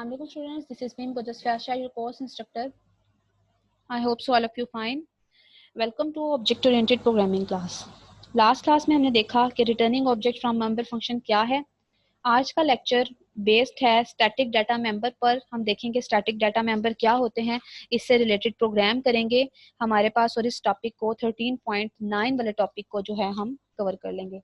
Assalamualaikum students, this is me Gojas Fasha, your course instructor. I hope so all of you fine. Welcome to object oriented programming class. Last class में हमने देखा कि returning object from member function क्या है. आज का lecture based है static data member पर. हम देखेंगे स्टैटिक डाटा मेंबर क्या होते हैं, इससे रिलेटेड प्रोग्राम करेंगे हमारे पास, और इस टॉपिक को 13.9 वाले टॉपिक को जो है हम कवर कर लेंगे.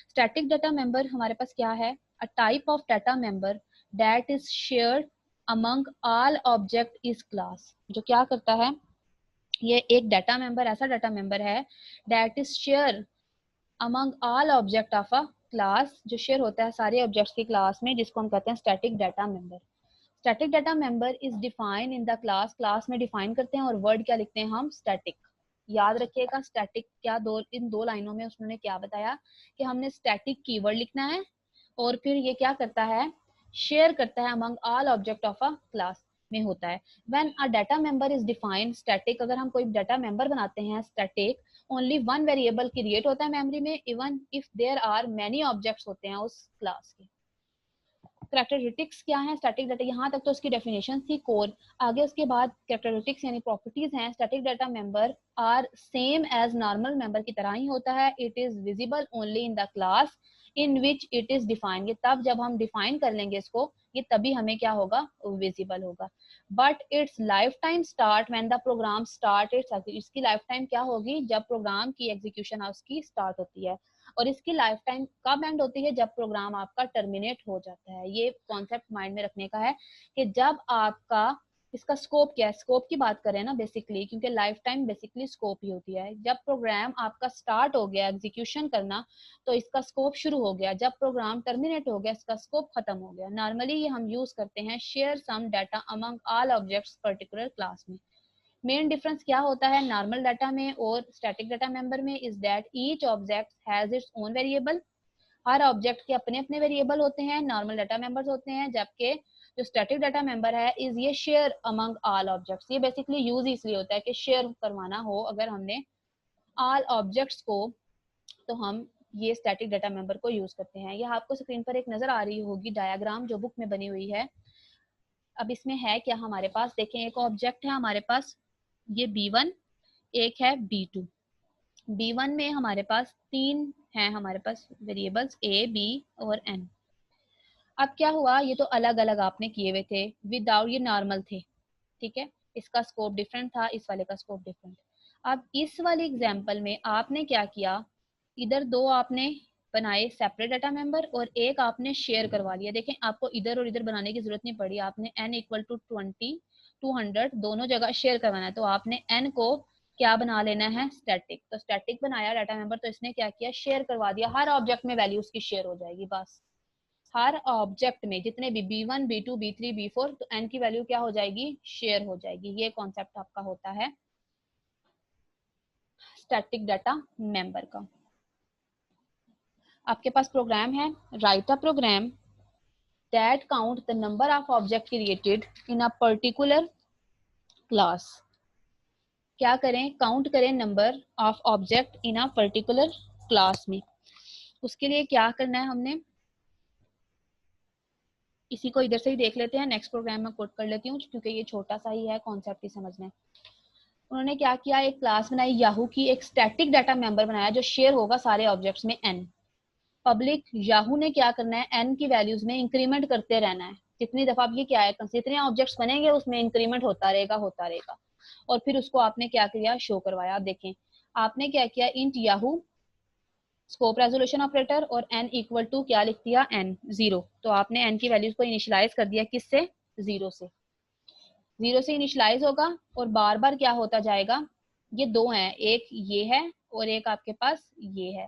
स्टैटिक डाटा मेंबर हमारे पास क्या है? A type of data member that is shared among all object is class. जो क्या करता है, ये एक डाटा मेंबर ऐसा डाटा मेंबर है that is share among all object of a class, जो शेयर होता है सारे ऑब्जेक्ट्स की क्लास में, जिसको हम कहते हैं static data member. Static data member is defined in the class. Class में डिफाइन करते हैं और वर्ड क्या लिखते हैं हम? स्टैटिक. याद रखिएगा स्टैटिक क्या, इन दो लाइनों में उन्होंने क्या बताया कि हमने स्टैटिक कीवर्ड लिखना है और फिर ये क्या करता है, शेयर करता है among all object of a class में होता है. When a data member is defined static, अगर हम कोई डाटा मेंबर बनाते हैं static, only one variable create होता है मेमोरी में, even if there are many objects होते हैं उस क्लास के. कैरेक्टरिस्टिक्स क्या है स्टैटिक डाटा, यहाँ तक तो उसकी डेफिनेशन थी कोर. आगे उसके बाद कैरेक्टरिस्टिक्स यानी प्रॉपर्टीज हैं. Static data member are same as normal member की तरह ही होता है. It is visible only in the class in which it is defined. ये तब जब हम डिफाइन कर लेंगे इसको, ये तभी हमें क्या होगा, विजिबल होगा. But its life time start when the program start its. इसकी लाइफ टाइम क्या होगी? जब प्रोग्राम की एग्जीक्यूशन उसकी स्टार्ट होती है. और इसकी लाइफ टाइम कब एंड होती है? जब प्रोग्राम आपका टर्मिनेट हो जाता है. ये कॉन्सेप्ट माइंड में रखने का है कि जब आपका, इसका स्कोप क्या है, स्कोप की बात करें ना बेसिकली, क्योंकि लाइफ टाइम बेसिकली स्कोप ही होती है. जब प्रोग्राम आपका स्टार्ट हो गया एग्जीक्यूशन करना, तो इसका स्कोप शुरू हो गया. जब प्रोग्राम टर्मिनेट हो गया, इसका स्कोप खत्म हो गया. नॉर्मली ये हम यूज करते हैं share some data among all objects particular class में. मेन डिफरेंस क्या होता है नॉर्मल डाटा में और स्टैटिक डाटा मेंबर में? Is that each object has its own variable. हर ऑब्जेक्ट के अपने अपने वेरिएबल होते हैं, नॉर्मल डाटा मेंबर्स होते हैं. जबकि जो स्टैटिक डाटा मेंबर है इज ये शेयर अमंग ऑल ऑब्जेक्ट्स. ये बेसिकली यूज इसलिए होता है कि शेयर करवाना हो अगर हमने ऑल ऑब्जेक्ट्स को, तो हम ये स्टैटिक डाटा मेंबर को यूज करते हैं. यह आपको स्क्रीन पर एक नजर आ रही होगी डायग्राम जो बुक में बनी हुई है. अब इसमें है क्या हमारे पास, देखें एक ऑब्जेक्ट है हमारे पास, ये B1, एक है B2. B1 में हमारे पास तीन हैं हमारे पास वेरिएबल्स A, B और N. अब क्या हुआ, ये तो अलग अलग आपने किए हुए थे विदाउट, ये नॉर्मल थे, ठीक है. इसका स्कोप डिफरेंट था, इस वाले का स्कोप डिफरेंट. अब इस वाले एग्जांपल में आपने क्या किया, इधर दो आपने बनाए सेपरेट डाटा मेंबर और एक आपने शेयर करवा लिया. देखें आपको इधर और इधर बनाने की जरूरत नहीं पड़ी. आपने n इक्वल टू 20, 200 दोनों जगह शेयर करवाना है, तो आपने n को क्या बना लेना है, स्टैटिक. तो स्टैटिक बनाया डाटा मेंबर, तो इसने क्या किया, शेयर करवा दिया. हर ऑब्जेक्ट में वैल्यू उसकी शेयर हो जाएगी. बस हर ऑब्जेक्ट में जितने भी B1, B2, B3, B4, तो n की वैल्यू क्या हो जाएगी, शेयर हो जाएगी. ये कॉन्सेप्ट आपका होता है स्टैटिक डाटा मेंबर का. आपके पास प्रोग्राम है, write a program that count the number of object created in a particular class. क्या करें, काउंट करें number of object in a particular class में. उसके लिए क्या करना है हमने, इसी को इधर से ही देख लेते हैं. नेक्स्ट प्रोग्राम में कोड कर लेती हूँ क्योंकि ये छोटा सा ही है, कॉन्सेप्ट ही समझना है. उन्होंने क्या किया, एक क्लास बनाई याहू की, एक स्टैटिक डाटा मेंबर बनाया जो शेयर होगा सारे ऑब्जेक्ट्स में n. पब्लिक याहू ने क्या करना है, n की वैल्यूज में इंक्रीमेंट करते रहना है. जितनी दफा आप ये क्या है, जितने ऑब्जेक्ट्स बनेंगे उसमें इंक्रीमेंट होता रहेगा होता रहेगा. और फिर उसको आपने क्या किया, शो करवाया. देखें आपने क्या किया, int Yahoo scope resolution operator और n इक्वल टू क्या लिख दिया, n 0. तो आपने n की वैल्यूज को इनिशियलाइज कर दिया, किससे, 0 से. 0 से इनिशियलाइज होगा और बार बार क्या होता जाएगा. ये दो हैं, एक ये है और एक आपके पास ये है.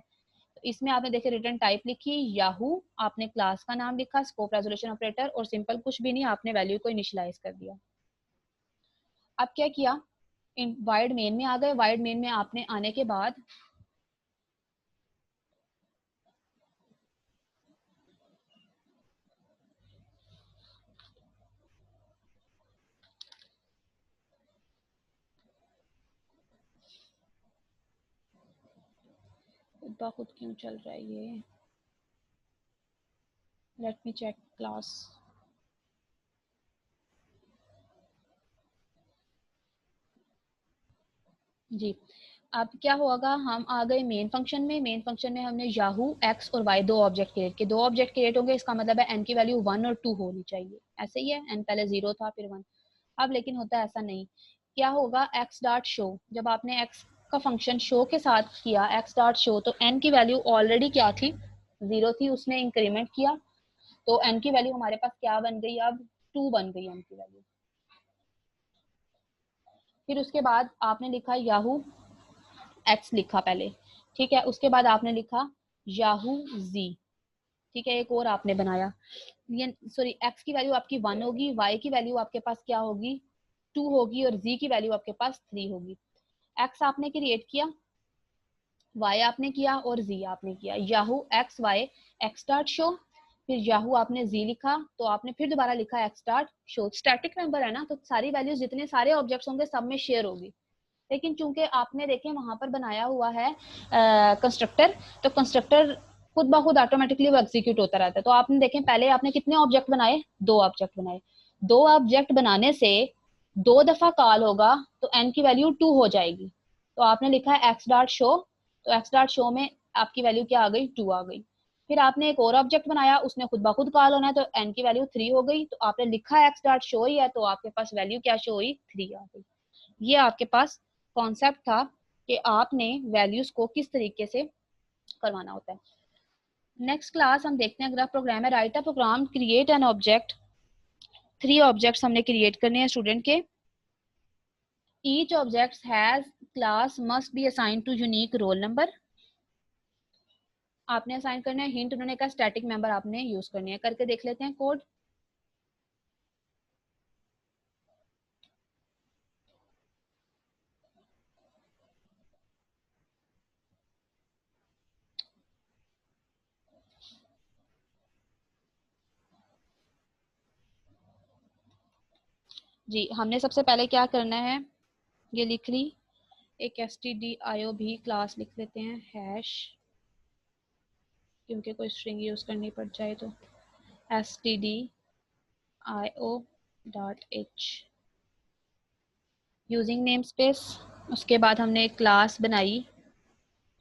तो इसमें आपने देखे रिटर्न टाइप लिखी याहू, आपने क्लास का नाम लिखा स्कोप रेजोल्यूशन ऑपरेटर, और सिंपल कुछ भी नहीं, आपने वैल्यू को इनिशियलाइज कर दिया. अब क्या किया, इन वाइड मेन में आ गए. वाइड मेन में आपने आने के बाद खुद क्यों चल रहा है ये, लेट मी चेक क्लास. जी, अब क्या होगा, हम आ गए मेन फंक्शन में। मेन फंक्शन में हमने याहू एक्स और वाई दो ऑब्जेक्ट क्रिएट किए। दो ऑब्जेक्ट क्रिएट होंगे, इसका मतलब है एन की वैल्यू 1 और 2 होनी चाहिए। ऐसे ही है, एन पहले 0 था फिर 1। अब लेकिन होता है ऐसा नहीं। क्या होगा, एक्स डॉट शो, जब आपने एक्स का फंक्शन शो के साथ किया एक्स डॉट शो, तो एन की वैल्यू ऑलरेडी क्या थी, 0 थी। उसने इंक्रीमेंट किया तो एन की वैल्यू हमारे पास क्या बन गई, अब 2 बन गई एन की वैल्यू। फिर उसके बाद आपने लिखा याहू एक्स लिखा पहले, ठीक है। उसके बाद आपने लिखा याहू जी, ठीक है। एक और आपने बनाया, ये सॉरी, एक्स की वैल्यू आपकी 1 होगी, वाई की वैल्यू आपके पास क्या होगी, 2 होगी, और जी की वैल्यू आपके पास 3 होगी। एक्स आपने क्रिएट किया, वाई आपने किया और जी आपने किया। याहू x y x dot show, फिर याहू आपने जी लिखा, तो आपने फिर दोबारा लिखा x dot show. Static number है ना, तो सारी वैल्यूज जितने सारे ऑब्जेक्ट्स होंगे सब में शेयर होगी। लेकिन चूंकि आपने देखें वहां पर बनाया हुआ है कंस्ट्रक्टर, तो कंस्ट्रक्टर खुद ब खुद ऑटोमेटिकली वो एग्जीक्यूट होता रहता है। तो आपने देखें पहले आपने कितने ऑब्जेक्ट बनाए, दो ऑब्जेक्ट बनाए। दो ऑब्जेक्ट बनाने से दो दफा कॉल होगा तो एन की वैल्यू 2 हो जाएगी। तो आपने लिखा है एक्स डॉट शो, तो एक्स डॉट शो में आपकी वैल्यू क्या आ गई, 2 आ गई। फिर आपने एक और ऑब्जेक्ट बनाया, उसने खुद ब खुद कॉल होना है, तो एन की वैल्यू 3 हो गई। तो आपने लिखा एक्स डॉट शो ही है, तो आपके पास वैल्यू क्या शो हुई, 3 आ गई। ये आपके पास कॉन्सेप्ट था कि आपने वैल्यूज को किस तरीके से करवाना होता है। नेक्स्ट क्लास हम देखते हैं, अगला प्रोग्राम है write a program create an object. 3 objects हमने क्रिएट करने हैं स्टूडेंट के। Each object has class must be assign to unique roll number. आपने असाइन करना है, हिंट उन्होंने कहा स्टैटिक मेंबर आपने यूज करनी है। करके देख लेते हैं कोड। जी, हमने सबसे पहले क्या करना है, ये लिख ली, एक stdio भी क्लास लिख लेते हैं, हैश, क्योंकि कोई स्ट्रिंग यूज करनी पड़ जाए तो stdio.h यूजिंग नेम स्पेस। उसके बाद हमने एक क्लास बनाई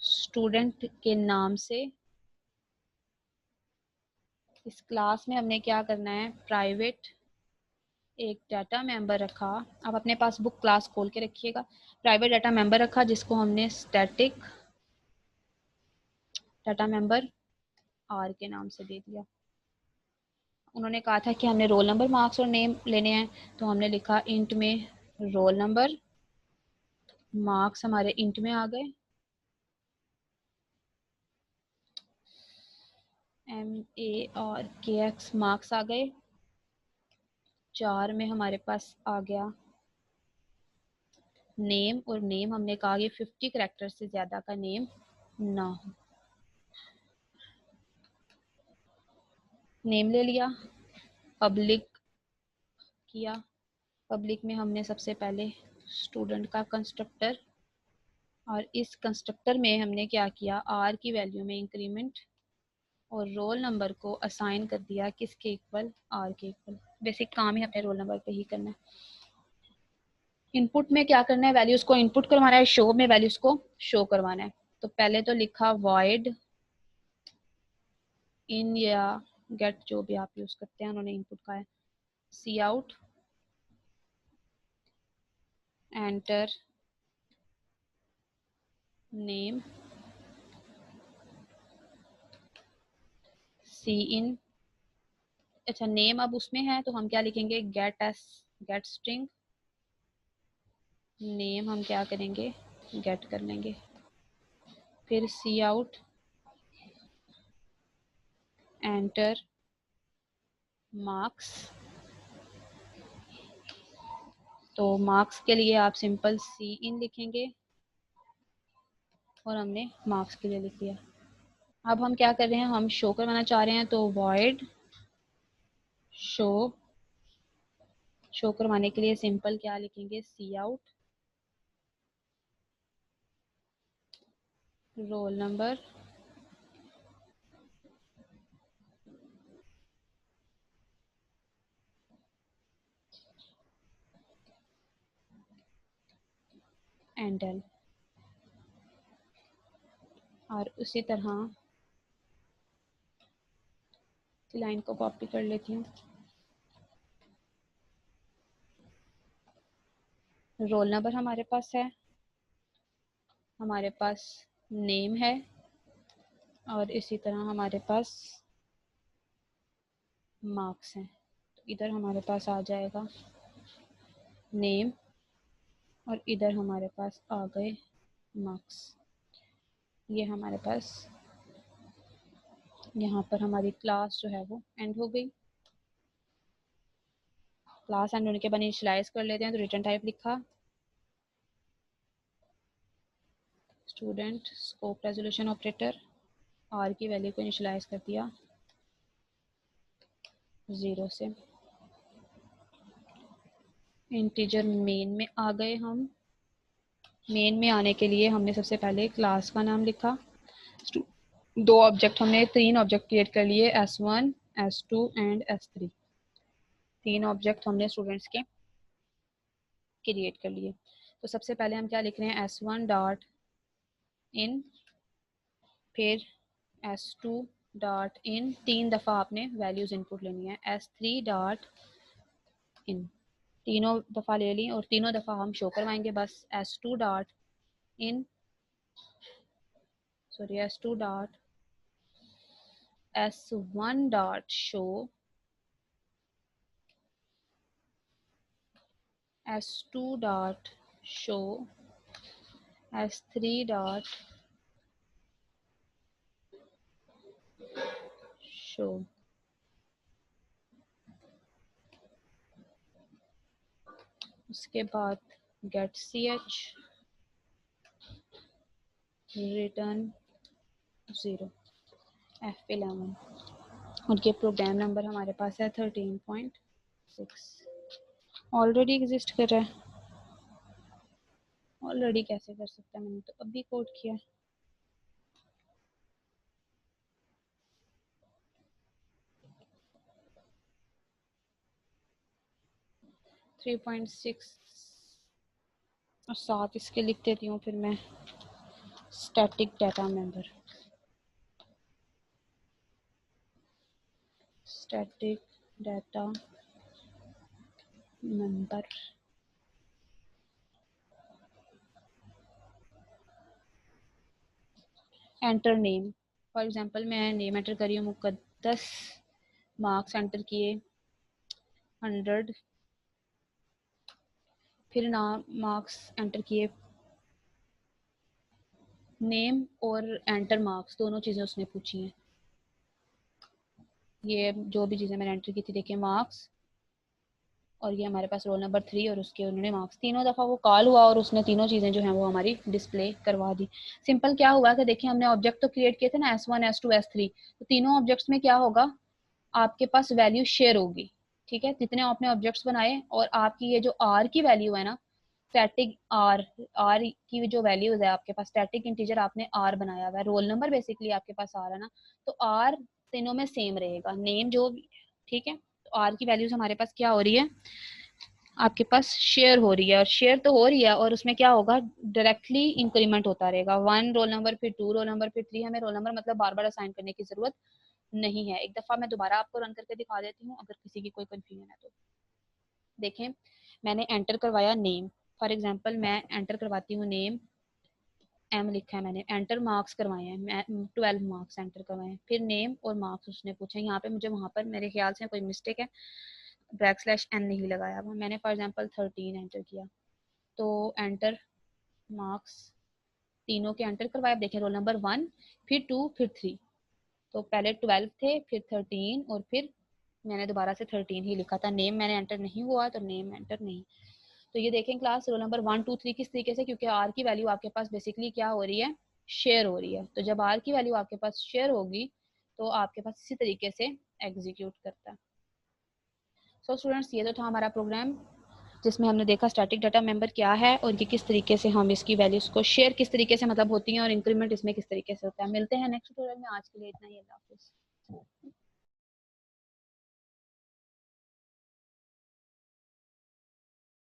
स्टूडेंट के नाम से। इस क्लास में हमने क्या करना है, प्राइवेट एक डाटा मेंबर रखा। आप अपने पास बुक क्लास खोल के रखिएगा। प्राइवेट डाटा मेंबर रखा जिसको हमने स्टैटिक डाटा मेंबर आर के नाम से दे दिया। उन्होंने कहा था कि हमने रोल नंबर, मार्क्स और नेम लेने हैं, तो हमने लिखा इंट में रोल नंबर, मार्क्स हमारे इंट में आ गए, MARKS मार्क्स आ गए। 4 में हमारे पास आ गया नेम, और नेम हमने कहा कि 50 करैक्टर से ज्यादा का नेम ना हो। नेम ले लिया, पब्लिक किया। पब्लिक में हमने सबसे पहले स्टूडेंट का कंस्ट्रक्टर, और इस कंस्ट्रक्टर में हमने क्या किया, आर की वैल्यू में इंक्रीमेंट, और रोल नंबर को असाइन कर दिया किसके इक्वल, आर के इक्वल। बेसिक काम ही अपने रोल नंबर पे ही करना है। इनपुट में क्या करना है, वैल्यूज को इनपुट करवाना है, शो में वैल्यूज को शो करवाना है। तो पहले तो लिखा void इन या गेट, जो भी आप यूज करते हैं, उन्होंने इनपुट का है, c out, enter name, c in. अच्छा, नेम अब उसमें है तो हम क्या लिखेंगे, get s, get string. Name हम क्या करेंगे, गेट कर लेंगे। फिर सी आउट, एंटर मार्क्स। तो मार्क्स के लिए आप सिंपल सी इन लिखेंगे, और हमने मार्क्स के लिए लिख दिया। अब हम क्या कर रहे हैं, हम शो करवाना चाह रहे हैं, तो void शो, शो करवाने के लिए सिंपल क्या लिखेंगे, C out roll number, end L. और उसी तरह लाइन को कॉपी कर लेती हूँ। रोल नंबर हमारे पास है, हमारे पास नेम है, और इसी तरह हमारे पास मार्क्स हैं। तो इधर हमारे पास आ जाएगा नेम और इधर हमारे पास आ गए मार्क्स। ये हमारे पास यहाँ पर हमारी क्लास जो है वो एंड हो गई। क्लास एंड होने के बाद इनिशियलाइज कर लेते हैं। तो रिटर्न टाइप लिखा, student, scope resolution operator, r की वैल्यू को इनिशियलाइज कर दिया 0 से। इंटीजर मेन में आ गए हम। मेन में आने के लिए हमने सबसे पहले क्लास का नाम लिखा। दो ऑब्जेक्ट, हमने 3 ऑब्जेक्ट क्रिएट कर लिए, S1, S2 and S3। 3 object हमने स्टूडेंट्स के क्रिएट कर लिए। तो सबसे पहले हम क्या लिख रहे हैं, S1 डॉट इन, फिर S2 डॉट इन, 3 दफ़ा आपने वैल्यूज़ इनपुट लेनी है, S3 डॉट इन, तीनों दफ़ा ले ली और तीनों दफ़ा हम शो करवाएंगे बस। S2 dot in, sorry S2 dot, S1 dot show, S2 dot show, S3 dot show. उसके बाद गेट ch रिटर्न 0 F11। उनके प्रोग्राम नंबर हमारे पास है 13.6। ऑलरेडी एग्जिस्ट कर रहा है। ऑलरेडी कैसे कर सकता है, मैंने तो अभी कोड किया है। 3.6 और साथ इसके लिख देती हूँ फिर मैं static data member, static data member. Enter name, for example मैं नेम एंटर करी हूँ मुकद्दस, मार्क्स एंटर किए 100, फिर नाम मार्क्स एंटर किए, नेम और एंटर मार्क्स दोनों चीज़ें उसने पूछी हैं। ये जो भी चीज़ें मैंने एंटर की थी, देखिए मार्क्स, और ये हमारे पास रोल नंबर 3 और उसके उन्होंने मार्क्स, तीनों दफ़ा वो कॉल हुआ और उसने तीनों चीज़ें जो हैं वो हमारी डिस्प्ले करवा दी। सिंपल क्या हुआ कि देखिए हमने ऑब्जेक्ट तो क्रिएट किए थे ना, S1, S2, S3, तो तीनों ऑब्जेक्ट्स में क्या होगा, आपके पास वैल्यू शेयर होगी। ठीक है, जितने आपने ऑब्जेक्ट्स बनाए और आपकी ये जो R की वैल्यू है ना, स्टैटिक R की जो वैल्यूज है आपके पास, स्टैटिक इंटीजर आपने R बनाया हुआ है, रोल नंबर बेसिकली आपके पास R है ना, तो R तीनों में सेम रहेगा, नेम जो भी। ठीक है, तो R की वैल्यूज हमारे पास क्या हो रही है, आपके पास शेयर हो रही है, और शेयर तो हो रही है और उसमें क्या होगा, डायरेक्टली इंक्रीमेंट होता रहेगा। 1 रोल नंबर, फिर 2 रोल नंबर, फिर 3। हमें रोल नंबर मतलब बार बार असाइन करने की जरूरत नहीं है। एक दफा मैं दोबारा आपको रन करके दिखा देती हूँ अगर किसी की कोई कंफ्यूजन है तो। देखें, मैंने एंटर करवाया नेम, फॉर एग्जांपल मैं एंटर करवाती हूँ नेम, M लिखा है मैंने, एंटर मार्क्स करवाए हैं, मैं 12 मार्क्स एंटर करवाए हैं, फिर नेम और मार्क्स उसने पूछे। यहाँ पे मुझे वहाँ पर मेरे ख्याल से कोई मिस्टेक है, /n नहीं लगाया हुआ मैंने, फॉर एग्जांपल 13 एंटर किया, तो एंटर मार्क्स तीनों के एंटर करवाए। देखें रोल नंबर 1, फिर 2, फिर 3, तो पहले 12 थे, फिर 13 और फिर मैंने दोबारा से 13 ही लिखा था। नेम मैंने एंटर नहीं हुआ तो नेम एंटर नहीं। तो ये देखें क्लास रोल नंबर 1, 2, 3 किस तरीके से, क्योंकि आर की वैल्यू आपके पास बेसिकली क्या हो रही है, शेयर हो रही है। तो जब आर की वैल्यू आपके पास शेयर होगी तो आपके पास इसी तरीके से एग्जीक्यूट करता है। सो स्टूडेंट्स, ये तो था हमारा प्रोग्राम जिसमें हमने देखा स्टैटिक डाटा मेंबर क्या है और ये किस तरीके से हम इसकी वैल्यूज को शेयर किस तरीके से मतलब होती हैं और इंक्रीमेंट इसमें किस तरीके से होता है। मिलते हैं नेक्स्ट ट्यूटोरियल में, आज के लिए इतना ही, अल्लाह हाफिज़।